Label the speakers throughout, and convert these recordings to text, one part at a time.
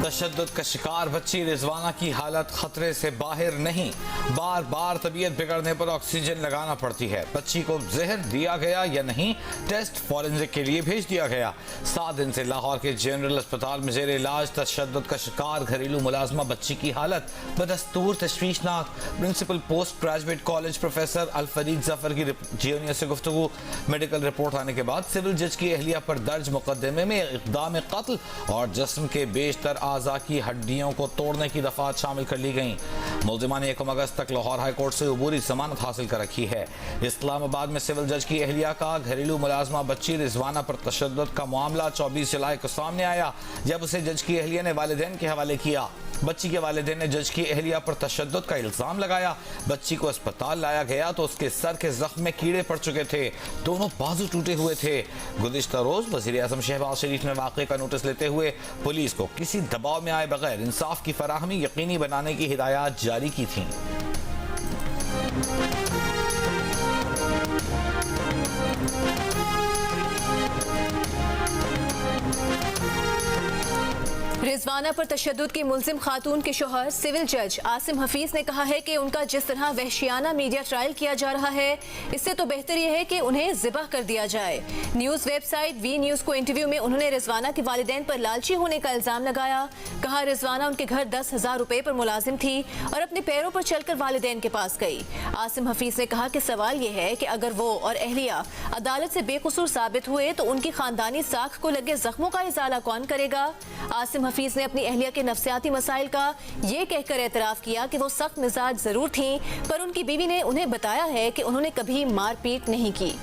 Speaker 1: तशद्दुद का शिकार बच्ची रिजवाना की हालत खतरे से बाहर नहीं, बार बार तबीयत बिगड़ने पर ऑक्सीजन लगाना पड़ती है। बच्ची को जहर दिया गया या नहीं, टेस्ट फॉरेंसिक के लिए भेज दिया गया। 7 दिन से लाहौर के जनरल अस्पताल में जेर इलाज तशद्दुद का शिकार घरेलू मुलाजमा बच्ची की हालत बदस्तूर तशवीशनाक। Principal post graduate college professor Al Farid Zafar की जियोनिया से गुफ्तगू। मेडिकल रिपोर्ट आने के बाद सिविल जज की अहलिया पर दर्ज मुकदमे में इक़दाम कत्ल और जिस्म के बेशतर आज़ा की हड्डियों को तोड़ने की दफात शामिल कर ली गई। मुल्जिमा ने 1 अगस्त तक लाहौर हाई कोर्ट से अबूरी जमानत हासिल कर रखी है। इस्लामाबाद में सिविल जज की अहलिया का घरेलू मुलाजमा बच्ची रिजवाना पर तशद्दुद का मामला 24 जुलाई को सामने आया, जब उसे जज की अहलिया ने वालिदैन के हवाले किया। बच्ची के वालिदैन ने जज की अहलिया पर तशद्दुद का इल्जाम लगाया। बच्ची को अस्पताल लाया गया तो उसके सर के जख्म में कीड़े पड़ चुके थे, दोनों बाजू टूटे हुए थे। गुज़िश्ता रोज वज़ीर आज़म शहबाज शरीफ ने वाक़े का नोटिस लेते हुए पुलिस को किसी दबाव में आए बगैर इंसाफ की फराहमी यकीनी बनाने की हिदायत जारी की थी।
Speaker 2: रिजवाना पर तशद्दुद की मुल्जिम खातून के शोहर सिविल जज आसिम हफीज ने कहा है कि उनका जिस तरह वहशियाना मीडिया ट्रायल किया जा रहा है, इससे तो बेहतर यह है कि उन्हें ज़िबह कर दिया जाए। न्यूज़ वेबसाइट वी न्यूज़ को इंटरव्यू में उन्होंने रिजवाना के वालिदैन पर लालची होने का इल्ज़ाम लगाया। कहा रिजवाना उनके घर 10,000 रुपए पर मुलाजिम थी और अपने पैरों पर चलकर वालिदैन के पास गई। आसिम हफीज ने कहा कि सवाल यह है कि अगर वो और अहलिया अदालत से बेकसूर साबित हुए तो उनकी खानदानी साख को लगे जख्मों का इजाला कौन करेगा। आसिम हफीज ने अपनी अहलिया के नफ्सियाती मसाइल का ये कहकर एतराफ़ किया कि वो सख्त मिजाज जरूर थीं, पर उनकी बीवी ने उन्हें बताया है कि उन्होंने कभी मारपीट नहीं की।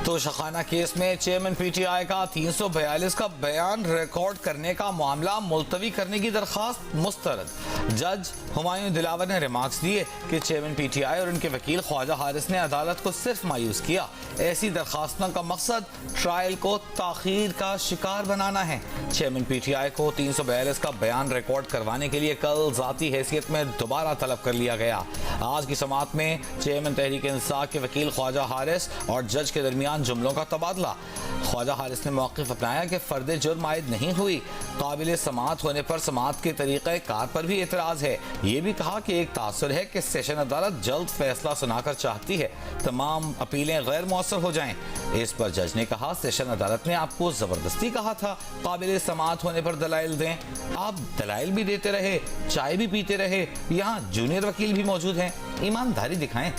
Speaker 1: तो शखाना केस में चेयरमैन पीटीआई का 342 का बयान रिकॉर्ड करने का मामला मुलतवी करने की दरखास्त मुस्तरद। जज हुमायूं दिलावर ने रिमार्क्स दिए कि चेयरमैन पीटीआई और उनके वकील ख्वाजा हारिस ने अदालत को सिर्फ मायूस किया। ऐसी दरखास्तों का मकसद ट्रायल को ताखीर का शिकार बनाना है। चेयरमैन पीटीआई को 342 का बयान रिकॉर्ड करवाने के लिए कल जाती हैसियत में दोबारा तलब कर लिया गया। आज की समाअत में चेयरमैन तहरीक इंसाफ के वकील ख्वाजा हारिस और जज के दरमियान जुमलों का तबादला। ख्वाजा हारिस ने मौक़िफ़ अपनाया कि फ़र्द जुर्म आयद नहीं हुई। काबिल समाअत होने पर समाअत के तरीक़े कार पर भी एतराज़ है। ये भी कहा कि एक तासुर है कि सेशन अदालत जल्द फैसला सुनाकर चाहती है तमाम अपीलें गैर मौसर हो जाएं। इस पर जज ने कहा सेशन अदालत ने आपको ज़बरदस्ती कहा था काबिल समाअत होने पर दलाइल दें, आप दलाइल भी देते रहे, चाय भी पीते रहे, यहाँ जूनियर वकील भी मौजूद हैं, ईमानदारी दिखाएं।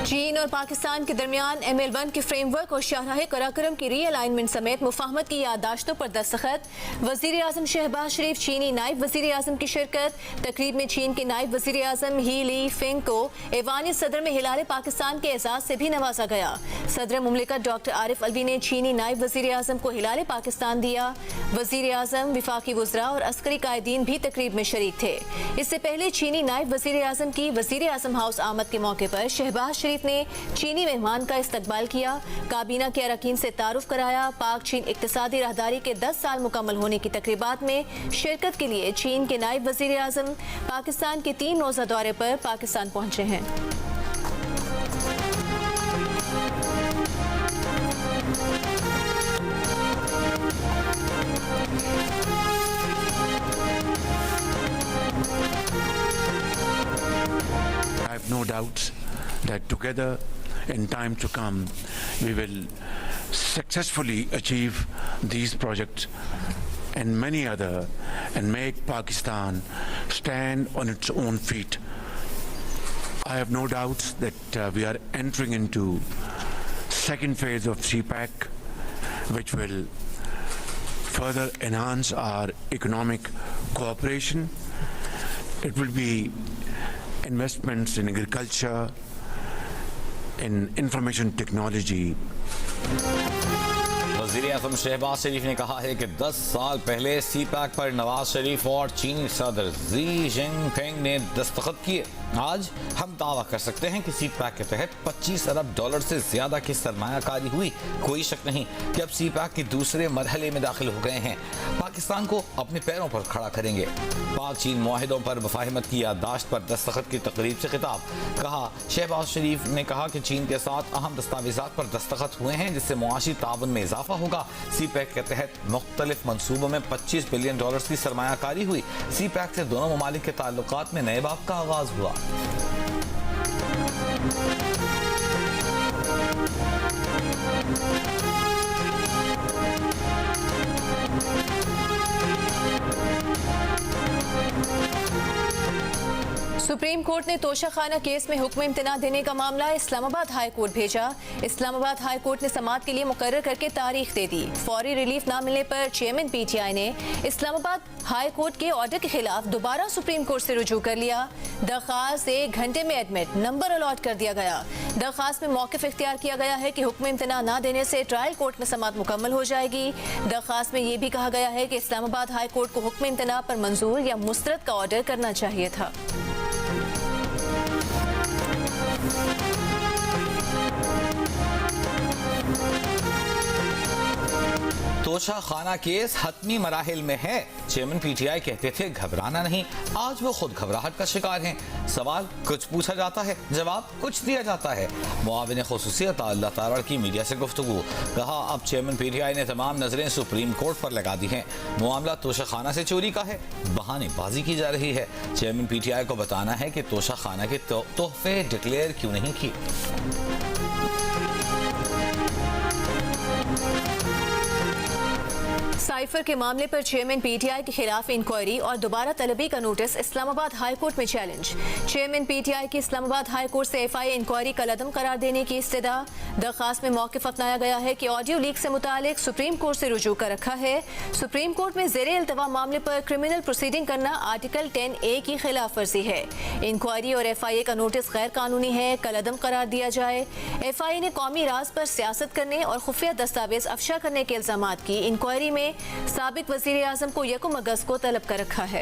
Speaker 2: चीन और पाकिस्तान के दरमियान ML1 के फ्रेमवर्क और शाहराह कराकरम की रीअलाइनमेंट समेत मुफाहमत की याददाश्तों पर दस्तखत। वज़ीर आज़म शहबाज शरीफ, चीनी नायब वज़ीर आज़म की शिरकत। तकरीब में चीन के नायब वज़ीर आज़म ही लीफेंग को ऐवान सदर में हिलाल पाकिस्तान के एजाज़ से भी नवाजा गया। सदर मुमलिकत डॉक्टर आरिफ अलवी ने चीनी नायब वज़ीर आज़म को हिलाल पाकिस्तान दिया। वज़ीर आज़म, विफाकी वज़रा और अस्करी कायदीन भी तकरीब में शरीक थे। इससे पहले चीनी नायब वज़ीर आज़म की वज़ीर आज़म हाउस आमद के मौके पर शहबाज शरीफ ने चीनी मेहमान का इस्तकबाल किया, काबीना के अरकान से तारुफ कराया। पाक चीन इक्तिसादी राहदारी के 10 साल मुकम्मल होने की तकरीबात में शिरकत के लिए चीन के नायब वज़ीर आज़म पाकिस्तान के 3 रोज़ा दौरे पर पाकिस्तान पहुंचे हैं।
Speaker 3: I have no doubts that together in time to come we will successfully achieve these projects and many other and make Pakistan stand on its own feet. I have no doubts that we are entering into second phase of CPAC, which will further enhance our economic cooperation. It will be investments in agriculture, in information technology.
Speaker 1: वज़ीर-ए-आज़म शहबाज शरीफ ने कहा है कि 10 साल पहले सी-पैक पर नवाज शरीफ और चीनी सदर जी जिनपिंग ने दस्तखत किए। आज हम दावा कर सकते हैं कि सी-पैक के तहत 25 अरब डॉलर से ज्यादा की सरमायाकारी हुई। कोई शक नहीं कि अब सी-पैक के दूसरे मरहले में दाखिल हो गए हैं। पाकिस्तान को अपने पैरों पर खड़ा करेंगे। पाक चीन मुआहिदों पर मुफाहिमत की याददाश्त पर दस्तखत की तकरीब से खिताब। कहा शहबाज शरीफ ने कहा कि चीन के साथ अहम दस्तावेजात पर दस्तखत हुए हैं जिससे मुआशी ताउन में इजाफा होगा। सी-पैक के तहत मुख्तलिफ मंसूबों में 25 बिलियन डॉलर की सरमायाकारी हुई। सी-पैक से दोनों ममालिक के ताल्लुकात में नए बाब का आगाज हुआ।
Speaker 2: सुप्रीम कोर्ट ने तोशाखाना केस में हुक्म इम्तना देने का मामला इस्लामाबाद हाई कोर्ट भेजा। इस्लामाबाद हाई कोर्ट ने समाअत के लिए मुकर्रर करके तारीख दे दी। फौरी रिलीफ न मिलने पर चेयरमैन PTI ने इस्लामाबाद हाई कोर्ट के ऑर्डर के खिलाफ दोबारा सुप्रीम कोर्ट से रुजू कर लिया। दरख्वास्त 1 घंटे में एडमिट, नंबर अलॉट कर दिया गया। दरख्वास्त में मौक़िफ़ इख्तियार किया गया है कि हुक्म इम्तना न देने से ट्रायल कोर्ट में समाअत मुकम्मल हो जाएगी। दरख्वास्त में ये भी कहा गया है कि इस्लामाबाद हाई कोर्ट को हुक्म इम्तना पर मंजूर या मुस्तरद का ऑर्डर करना चाहिए था।
Speaker 1: तोशा खाना केस हतमी मराहिल में है। चेयरमैन PTI कहते थे घबराना नहीं, आज वो खुद घबराहट का शिकार हैं। सवाल कुछ पूछा जाता है, जवाब कुछ दिया जाता है। मुआविन खुसूसियत अल्लाह तारा की मीडिया से गुफ्तगू। कहा अब चेयरमैन PTI ने तमाम नजरें सुप्रीम कोर्ट पर लगा दी हैं। मामला तोशा खाना से चोरी का है, बहानेबाजी की जा रही है। चेयरमैन PTI को बताना है कि तोशा खाना के तोहफे डिक्लेयर क्यों नहीं किए।
Speaker 2: साइफर के मामले पर चेयरमैन PTI के खिलाफ इंक्वायरी और दोबारा तलबी का नोटिस इस्लामाबाद हाई कोर्ट में चैलेंज। चेयरमैन PTI की इस्लामाबाद हाई कोर्ट से FIA इंक्वायरी का लदम करार देने की इस्तदा। दरख्वास्त में मौक़िफ़ अपनाया गया है कि ऑडियो लीक से मुतालिक सुप्रीम कोर्ट से रुजू कर रखा है। सुप्रीम कोर्ट में ज़ेरे इल्तवा मामले पर क्रिमिनल प्रोसीडिंग करना आर्टिकल 10A की खिलाफ वर्जी है। इंक्वायरी और FIA का नोटिस गैर कानूनी है, कलदम करार दिया जाए। FIA ने कौमी राज पर सियासत करने और खुफिया दस्तावेज अफशा करने के इल्जामात की इंक्वायरी में साबिक वज़ीर आज़म को 1 अगस्त को तलब कर रखा है।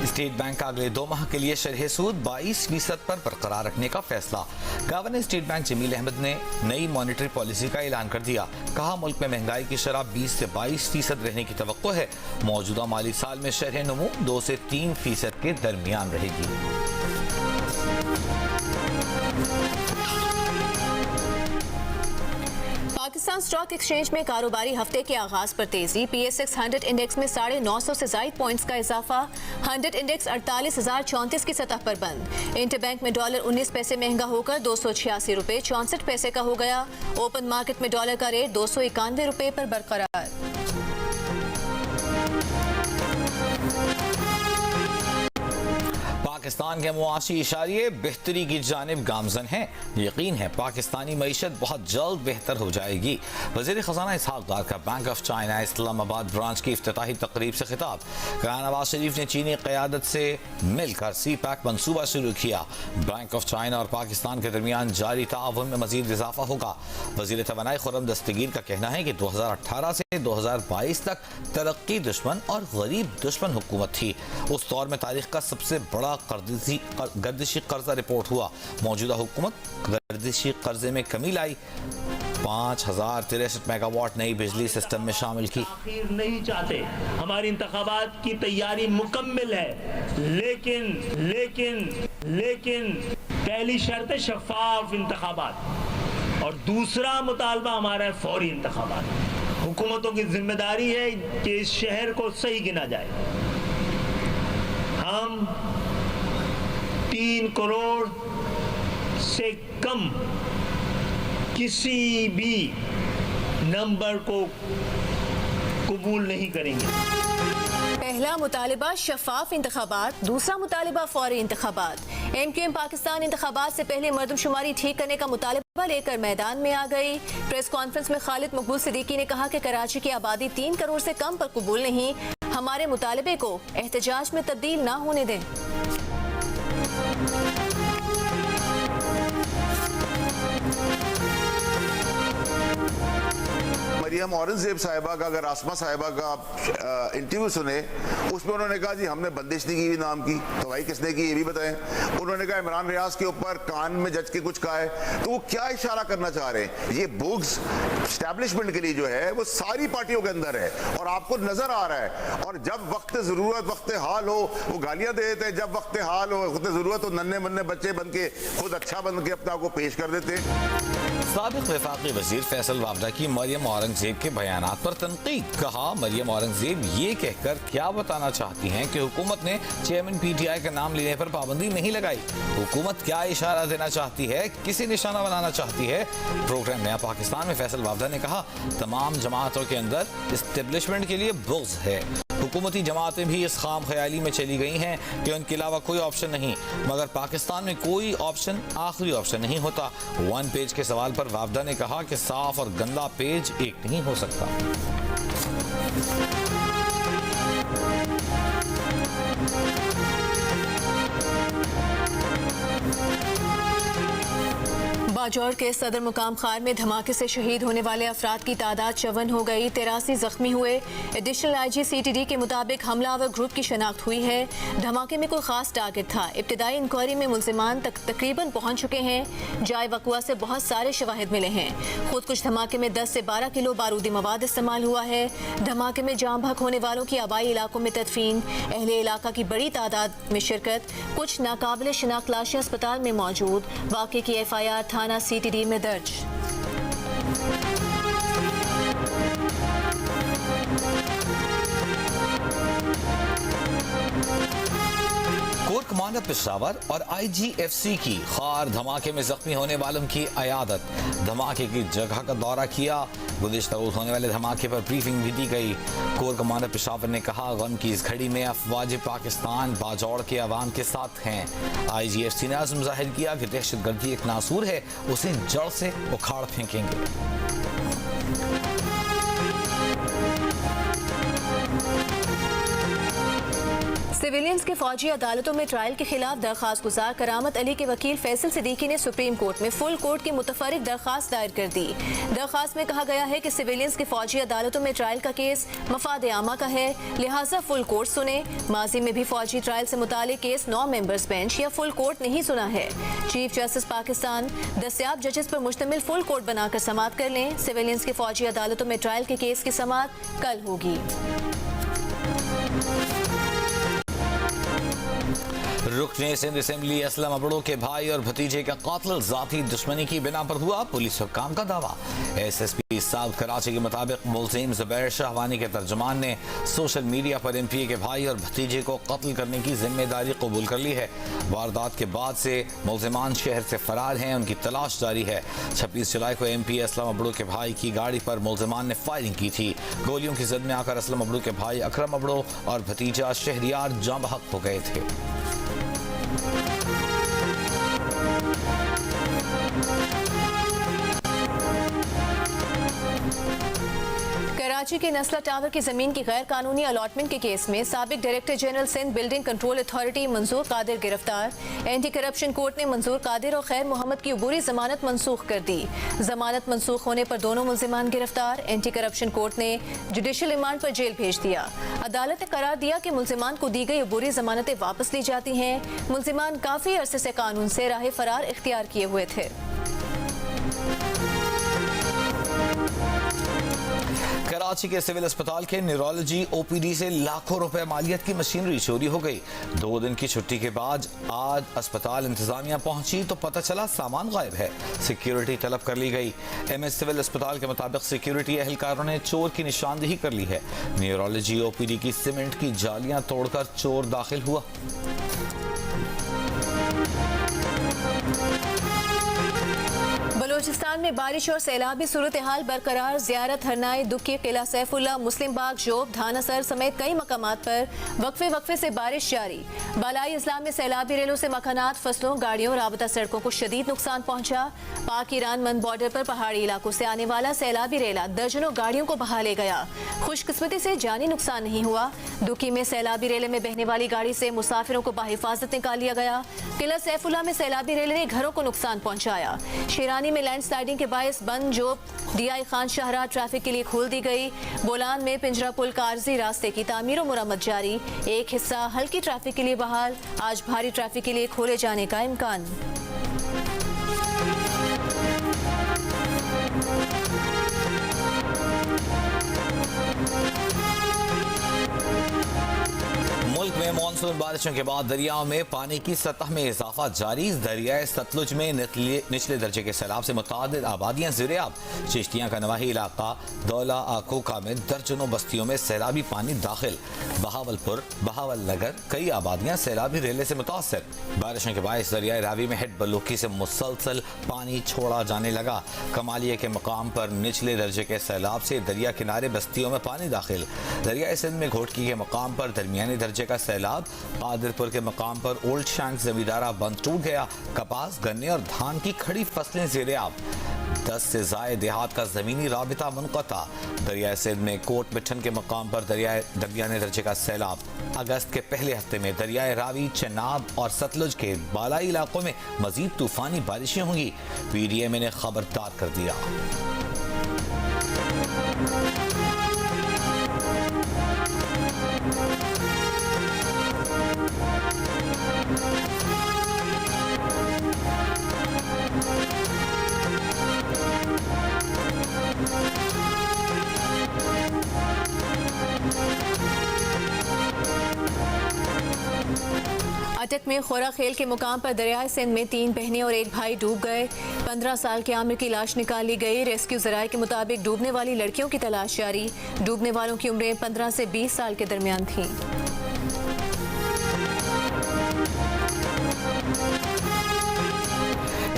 Speaker 1: स्टेट बैंक का अगले 2 माह के लिए शरह सूद 22% पर बरकरार रखने का फैसला। Governor State Bank Jamil Ahmed ने नई मॉनेटरी पॉलिसी का ऐलान कर दिया। कहा मुल्क में महंगाई की शरह 20 से 22% रहने की तवक्को है। मौजूदा माली साल में शरह नमू 2 से 3% के दरमियान रहेगी।
Speaker 2: पाकिस्तान स्टॉक एक्सचेंज में कारोबारी हफ्ते के आगाज पर तेजी। PSX 100 इंडेक्स में 950 से जायद पॉइंट्स का इजाफा। 100 इंडेक्स 48,034 की सतह पर बंद। इंटरबैंक में डॉलर 19 पैसे महंगा होकर 286 रुपए 64 पैसे का हो गया। ओपन मार्केट में डॉलर का रेट 291 रुपए पर बरकरार।
Speaker 1: पाकिस्तान के मुआशी इशारे बेहतरी की जानिब गामजन हैं। यकीन है पाकिस्तानी मईशत बहुत जल्द बेहतर हो जाएगी। वज़ीर ख़ज़ाना इसहाक़ डार का bank of China Islamabad branch की इफ्तिताही तकरीब से खिताब। कहा नवाज शरीफ ने चीनी क़यादत से मिलकर सी-पैक मनसूबा शुरू किया। बैंक ऑफ चाइना और पाकिस्तान के दरमियान जारी ताउन में मज़ीद इजाफा होगा। वज़ीर तवानाई खुर्रम दस्तगीर का कहना है कि 2018 से 2022 तक तरक्की दुश्मन और गरीब दुश्मन हुकूमत थी। उस दौर में तारीख का सबसे बड़ा गर्दिशी कर्जा रिपोर्ट हुआ। मौजूदा हुकूमत गर्दिशी कर्जे में कमी लाई। 5063 मेगावाट नई बिजली सिस्टम में शामिल की।
Speaker 4: नहीं चाहते, हमारी इंतखाबात की तैयारी मुकम्मल है, लेकिन पहली शर्त है शफाफ इंतखाबात और दूसरा मुतालबा हमारा है फौरी इंतखाबात। हुकूमतों की जिम्मेदारी है कि इस शहर को सही गिना जाए। हम 3 करोड़ से कम किसी भी नंबर को कबूल नहीं करेंगे।
Speaker 2: पहला मुतालिबा शफाफ इंतखाबात, दूसरा मुतालिबा फौरी इंतखाबात। MQM पाकिस्तान इंतखाबात से पहले मरदमशुमारी ठीक करने का मुतालिबा लेकर मैदान में आ गई। प्रेस कॉन्फ्रेंस में खालिद मकबूल सिद्दीकी ने कहा कि कराची की आबादी 3 करोड़ से कम पर कबूल नहीं, हमारे मुतालिबे को एहतजाज में तब्दील ना होने दें।
Speaker 5: मरियम औरंगजेब साहिबा का, अगर आसमा साहिबा का आप इंटरव्यू सुने, उसमें उन्होंने कहा जी हमने बंदिश नहीं की नाम की, तो भाई किसने की ये भी बताएं। उन्होंने कहा इमरान रियाज के ऊपर कान में जज के कुछ कहा है, तो वो क्या इशारा करना चाह रहे हैं? ये बुग्स एस्टैब्लिशमेंट के लिए जो है वो सारी पार्टियों के अंदर है और आपको नजर आ रहा है। और जब वक्त जरूरत वक्त हाल हो वो गालियां दे देते हैं, जब वक्त हाल हो वक्त जरूरत हो नन्हे मुन्ने बच्चे बन के खुद अच्छा बन के अपने आप को पेश कर देते हैं।
Speaker 1: साबिक वफाकी वजीर फैसल वावडा की मरियम औरंगजेब के बयानात पर तनकीद। कहा मरियम औरंगजेब ये कहकर क्या बताना चाहती हैं कि हुकूमत ने चेयरमैन PTI का नाम लेने पर पाबंदी नहीं लगाई। हुकूमत क्या इशारा देना चाहती है, किसे निशाना बनाना चाहती है? प्रोग्राम नया पाकिस्तान में फैसल वावडा ने कहा तमाम जमातों के अंदर इस्टेब्लिशमेंट के लिए बुग़्ज़ है। हुकूमती जमातें भी इस खाम ख्याली में चली गई हैं कि उनके अलावा कोई ऑप्शन नहीं, मगर पाकिस्तान में कोई ऑप्शन आखिरी ऑप्शन नहीं होता। 1 पेज के सवाल पर वावडा ने कहा कि साफ और गंदा पेज एक नहीं हो सकता।
Speaker 2: बाजौर के सदर मुकाम खार में धमाके से शहीद होने वाले अफराद की तादाद 54 हो गई, 83 जख्मी हुए। एडिशनल IG CTD के मुताबिक हमलावर ग्रुप की शनाख्त हुई है। धमाके में कोई खास टारगेट था। इब्तिदाई इंक्वायरी में मुल्जिमान तकरीबन पहुंच चुके हैं। जाए वकुआ से बहुत सारे शवाहिद मिले हैं। खुद कुछ धमाके में 10 से 12 किलो बारूदी मवाद इस्तेमाल हुआ है। धमाके में जाम बहक होने वालों की आबाई इलाकों में तदफीन, अहले इलाका की बड़ी तादाद में शिरकत, कुछ नाकाबिल शिनाख्त लाशें अस्पताल में मौजूद। वाक़े की FIR थाना CTD में दर्ज।
Speaker 1: कोर कमांडर पेशावर और IGFC की खार धमाके में जख्मी होने वालों की अयादत। धमाके की जगह का दौरा किया। गुज़िश्ता रोज़ होने वाले धमाके पर ब्रीफिंग भी दी गई। कोर कमांडर पेशावर ने कहा गम की इस घड़ी में अफवाज पाकिस्तान बाजौड़ के अवाम के साथ हैं। IGFC ने आज़म जाहिर किया कि दहशतगर्दी एक नासूर है, उसे जड़ से उखाड़ फेंकेंगे।
Speaker 2: सिविलियंस के फौजी अदालतों में ट्रायल के खिलाफ दरखास्त गुजार करामत अली के वकील फैसल सिद्दीकी ने सुप्रीम कोर्ट में फुल कोर्ट की मुतफरिक दरखास्त दायर कर दी। दरखास्त में कहा गया है कि सिविलियंस के फौजी अदालतों में ट्रायल का केस मफाद आमा का है, लिहाजा फुल कोर्ट सुने। माजी में भी फौजी ट्रायल से मुतालिक केस 9 मेंबर्स बेंच या फुल कोर्ट नहीं सुना है। चीफ जस्टिस पाकिस्तान दस्याब जजेस पर मुश्तमिल फुल कोर्ट बनाकर समाअत कर लें। सिविलियंस के फौजी अदालतों में ट्रायल के केस की समाअत कल होगी।
Speaker 1: रुकने सिंध असेंबली असलम अबड़ो के भाई और भतीजे का कातिल जाती दुश्मनी की बिना पर हुआ, पुलिस हुक्काम का दावा। SSP साउथ कराची के मुताबिक मुल्जिम ज़ुबैर शाहवानी के तर्जुमान ने सोशल मीडिया पर MPA के भाई और भतीजे को कत्ल करने की जिम्मेदारी कबूल कर ली है। वारदात के बाद से मुल्जिमान शहर से फरार हैं, उनकी तलाश जारी है। 26 जुलाई को MPA असलम अबड़ो के भाई की गाड़ी पर मुल्जिमान ने फायरिंग की थी। गोलियों की जद में आकर असलम अबड़ो के भाई अकरम अबड़ो और भतीजा शहरियार जाम बहक हो गए थे।
Speaker 2: कराची के नस्ला टावर की जमीन की गैर कानूनी अलॉटमेंट के केस में साबिक director general Sindh Building Control Authority Manzoor Qadir गिरफ्तार। एंटी करप्शन कोर्ट ने मंजूर कादिर और खैर मोहम्मद की अबूरी जमानत मनसूख कर दी। जमानत मनसूख होने पर दोनों मुल्जिमान गिरफ्तार। एंटी करप्शन कोर्ट ने जुडिशल रिमांड पर जेल भेज दिया। अदालत ने करार दिया कि मुल्जिमान को दी गई अबूरी जमानतें वापस ली जाती हैं। मुल्जिमान काफी अरसे से कानून से राह फरार इख्तियार किए हुए थे।
Speaker 1: कराची के सिविल अस्पताल के न्यूरोलॉजी OPD से लाखों रुपए मालियत की मशीनरी चोरी हो गई। 2 दिन की छुट्टी के बाद आज अस्पताल इंतजामिया पहुंची तो पता चला सामान गायब है। सिक्योरिटी तलब कर ली गई। MS सिविल अस्पताल के मुताबिक सिक्योरिटी एहलकारों ने चोर की निशानदेही कर ली है। न्यूरोलॉजी OPD की सीमेंट की जालियां तोड़कर चोर दाखिल हुआ।
Speaker 2: बलूचिस्तान में बारिश और सैलाबी सूरत हाल बरकरार। ज़ियारत हरनाई दुखी किला सैफुल्ला मुस्लिम बाग जोब धानासर समेत कई मकामात पर वक्फे से बारिश जारी। बालाई इस्लाम में सैलाबी रेलों से मकानात फसलों गाड़ियों राबता सड़कों को शदीद नुकसान पहुंचा। पाक ईरान मन बॉर्डर पर पहाड़ी इलाकों से आने वाला सैलाबी रेला दर्जनों गाड़ियों को बहा ले गया। खुशकिस्मती से जानी नुकसान नहीं हुआ। दुखी में सैलाबी रेले में बहने वाली गाड़ी से मुसाफिरों को बाहिफाजत निकाल लिया गया। किला सैफुल्ला में सैलाबी रेले ने घरों को नुकसान पहुंचाया। शेरानी में लैंडस्लाइडिंग के बायस बंद जोब डीआई खान शाहराह ट्रैफिक के लिए खोल दी गई। बोलान में पिंजरा पुल का आर्जी रास्ते की तामीर और मुरम्मत जारी। एक हिस्सा हल्की ट्रैफिक के लिए बहाल। आज भारी ट्रैफिक के लिए खोले जाने का इम्कान।
Speaker 1: मुल्क में मानसून बारिशों के बाद दरियाओं में पानी की सतह में इजाफा जारी। दरियाए सतलुज में निचले दर्जे के सैलाब से मुतादिद आबादियां ज़ेर-ए-आब। चिश्तियां का नवाही इलाका दौला आकोका में दर्जनों बस्तियों में सैलाबी पानी दाखिल। बहावलपुर बहावल नगर कई आबादियां सैलाबी रेले से मुतासर। बारिशों के बायस दरियाए रावी में हेड बलूकी से मुसलसल पानी छोड़ा जाने लगा। कमालिया के मकाम पर निचले दर्जे के सैलाब से दरिया किनारे बस्तियों में पानी दाखिल। दरियाए सिंध में घोटकी के मकाम पर दरमियानी दर्जे का सैलाब। कादिरपुर के मकाम पर ओल्ड शैंक जमींदारा बंद टूट गया। कपास गन्ने और धान की खड़ी फसलें ज़ेर-ए-आब। 10 से ज़ायद देहात का ज़मीनी राबिता मुनक़ता। दरियाए सिंध में कोट मिठन के मकाम पर दरमियाने दर्जे का सैलाब। अगस्त के पहले हफ्ते में दरियाए रावी चनाब और सतलुज के बालाई इलाकों में मजीद तूफानी बारिशें होंगी। PDMA ने खबरदार कर दिया।
Speaker 2: अटक में खोरा खेल के मुकाम पर दरियाए सिंध में 3 बहनें और 1 भाई डूब गए। 15 साल के आमिर की लाश निकाली गई। रेस्क्यू ज़राए के मुताबिक डूबने वाली लड़कियों की तलाश जारी। डूबने वालों की उम्रें 15 से 20 साल के दरमियान थीं।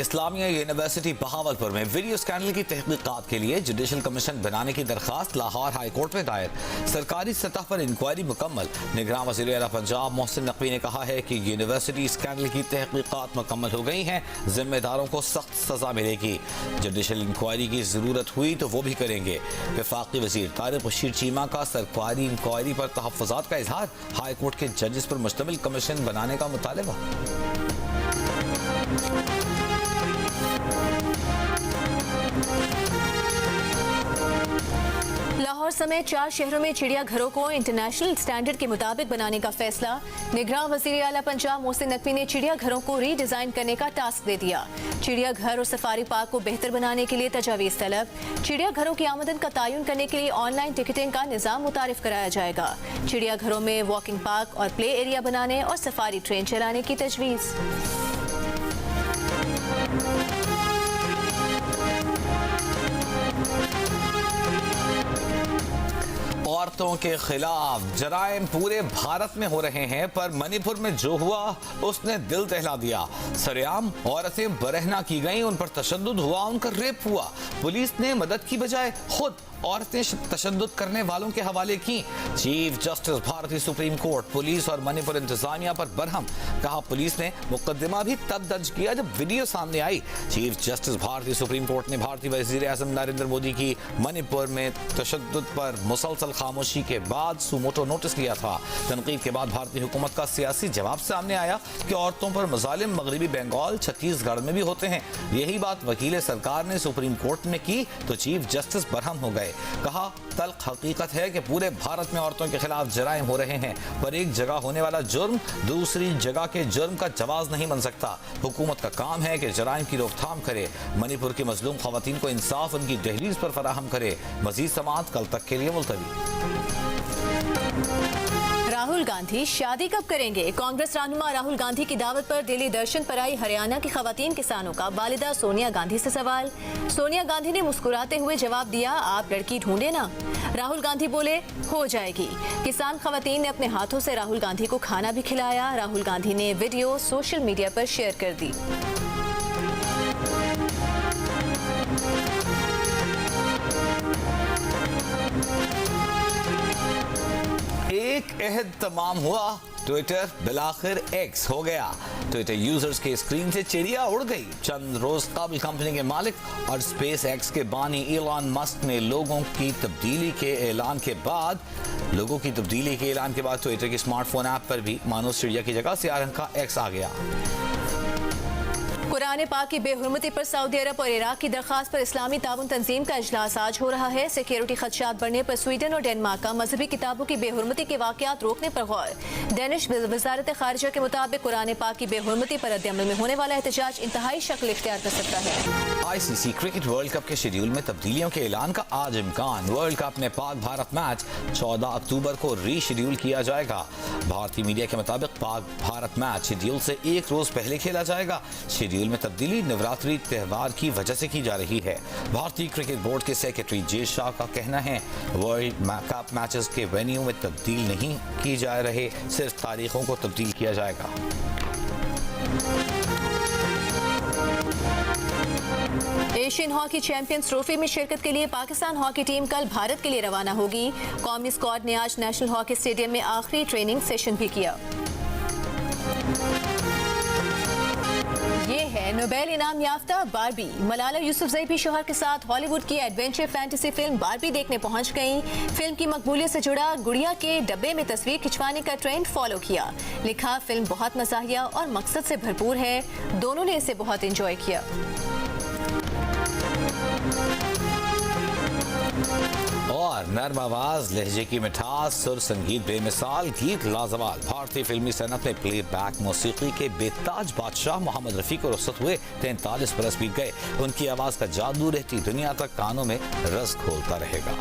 Speaker 1: इस्लामिया यूनिवर्सिटी बहावलपुर में वीडियो स्कैंडल की तहकीकात के लिए जुडिशल कमीशन बनाने की दरखास्त लाहौर हाई कोर्ट में दायर। सरकारी सतह पर इंक्वायरी मुकम्मल। निगरान वज़ीर आला पंजाब मोहसिन नकवी ने कहा है कि यूनिवर्सिटी स्कैंडल की तहकीकात मुकम्मल हो गई हैं। जिम्मेदारों को सख्त सजा मिलेगी। जुडिशल इंक्वायरी की ज़रूरत हुई तो वो भी करेंगे। वफाकी वज़ीर तारिक बशीर चीमा का सरकारी इंक्वायरी पर तहफ़्फ़ुज़ात का इजहार। हाई कोर्ट के जजेस पर मुश्तमिल कमीशन बनाने का मुतालबा।
Speaker 2: लाहौर समेत 4 शहरों में चिड़ियाघरों को इंटरनेशनल स्टैंडर्ड के मुताबिक बनाने का फैसला। निगरान वज़ीर आला पंजाब मोहसिन नकवी ने चिड़ियाघरों को रीडिज़ाइन करने का टास्क दे दिया। चिड़ियाघर और सफारी पार्क को बेहतर बनाने के लिए तजावीज़ तलब। चिड़ियाघरों की आमदन का तयन करने के लिए ऑनलाइन टिकटिंग का निज़ाम मुतारिफ कराया जाएगा। चिड़ियाघरों में वॉकिंग पार्क और प्ले एरिया बनाने और सफारी ट्रेन चलाने की तजवीज़।
Speaker 1: औरतों के खिलाफ जराइम पूरे भारत में हो रहे हैं, पर मणिपुर में जो हुआ उसने दिल दहला दिया। सरेआम औरतें बरहना की गईं, उन पर तशद्दुद हुआ, उनका रेप हुआ। पुलिस ने मदद की बजाय खुद औरतें तशद्दुद करने वालों के हवाले की। चीफ जस्टिस भारतीय सुप्रीम कोर्ट पुलिस और मणिपुर इंतजामिया पर बरहम। कहा पुलिस ने मुकदमा भी तब दर्ज किया जब वीडियो सामने आई। चीफ जस्टिस भारतीय सुप्रीम कोर्ट ने भारतीय वज़ीर आज़म नरेंद्र मोदी की मणिपुर में तशद्दुद पर मुसलसल खामोशी के बाद सुमोटो नोटिस लिया था। तनकीद के बाद भारतीय हुकूमत का सियासी जवाब सामने आया कि औरतों पर मज़ालिम मगरबी बंगाल छत्तीसगढ़ में भी होते हैं। यही बात वकील सरकार ने सुप्रीम कोर्ट में की तो चीफ जस्टिस बरहम हो गए। कहा तल्ख हकीकत है कि पूरे भारत में औरतों के खिलाफ जराइम हो रहे हैं, पर एक जगह होने वाला जुर्म दूसरी जगह के जुर्म का जवाब नहीं बन सकता। हुकूमत का काम है कि जराइम की रोकथाम करे, मणिपुर की मजलूम खवातीन को इंसाफ उनकी दहलीज पर फराहम करे। मजीद समाअत कल तक के लिए मुलतवी।
Speaker 2: राहुल गांधी शादी कब करेंगे? कांग्रेस रहनुमा राहुल गांधी की दावत पर दिल्ली दर्शन पर आई हरियाणा की खवातीन किसानों का वालिदा सोनिया गांधी से सवाल। सोनिया गांधी ने मुस्कुराते हुए जवाब दिया, आप लड़की ढूंढे ना। राहुल गांधी बोले, हो जाएगी। किसान खवातीन ने अपने हाथों से राहुल गांधी को खाना भी खिलाया। राहुल गांधी ने वीडियो सोशल मीडिया पर शेयर कर दी।
Speaker 1: अहद तमाम हुआ, ट्विटर बिलाखिर एक्स हो गया। ट्विटर यूजर्स के स्क्रीन से चिड़िया उड़ गई। चंद रोज कबल कंपनी के मालिक और स्पेस एक्स के बानी इलॉन मस्क ने लोगों की तब्दीली के ऐलान के बाद ट्विटर के स्मार्टफोन ऐप पर भी मानो चिड़िया की जगह सियाह रंग का एक्स आ गया।
Speaker 2: कुरान पाक की बेहुरमती पर सऊदी अरब और इराक की दरखास्त पर इस्लामी ताउन तंजीम का इजलास आज हो रहा है। सिक्योरिटी खदशात बढ़ने पर स्वीडन और डेनमार्क का मजहबी किताबों की बेहुरमती के वाकयात रोकने पर गौर। डेनिश वजारत खारिजा के मुताबिक कुरान पाक की बेहुरमती पर रद्द-ए-अमल में होने वाला एहतजाज इंतहाई शक्ल इख्तियार कर सकता है।
Speaker 1: आईसीसी क्रिकेट वर्ल्ड कप के शेड्यूल में तब्दीलियों के ऐलान का आज इम्कान। वर्ल्ड कप में पाक भारत मैच 14 अक्टूबर को रीशेड्यूल किया जाएगा। भारतीय मीडिया के मुताबिक पाक भारत मैच शेड्यूल से एक रोज पहले खेला जाएगा। शेड्यूल में तब्दीली नवरात्रि त्यौहार की वजह से की जा रही है। भारतीय क्रिकेट बोर्ड के सेक्रेटरी जे शाह का कहना है वर्ल्ड कप मैचेस के वेन्यू में तब्दील नहीं की जा रहे, सिर्फ तारीखों को तब्दील किया जाएगा।
Speaker 2: एशियन हॉकी चैंपियंस ट्रॉफी में शिरकत के लिए पाकिस्तान हॉकी टीम कल भारत के लिए रवाना होगी। कौमी स्क्वाड ने आज नेशनल हॉकी स्टेडियम में आखिरी ट्रेनिंग सेशन भी किया। ये है नोबेल इनाम याफ्ता बारबी। मलाला यूसुफजई भी शोहर के साथ हॉलीवुड की एडवेंचर फैंटेसी फिल्म बारबी देखने पहुंच गईं। फिल्म की मकबूलियत से जुड़ा गुड़िया के डब्बे में तस्वीर खिंचवाने का ट्रेंड फॉलो किया। लिखा फिल्म बहुत मज़ाहिया और मकसद से भरपूर है, दोनों ने इसे बहुत एंजॉय किया।
Speaker 1: और नर्म आवाज, लहजे की मिठास, सुर संगीत बेमिसाल, गीत लाजवाब। भारतीय फिल्मी सनत में प्लेबैक मौसीकी के बेताज बादशाह मोहम्मद रफी को रुखसत हुए 43 बरस बीत गए। उनकी आवाज का जादू रहती दुनिया तक कानों में रस घोलता रहेगा।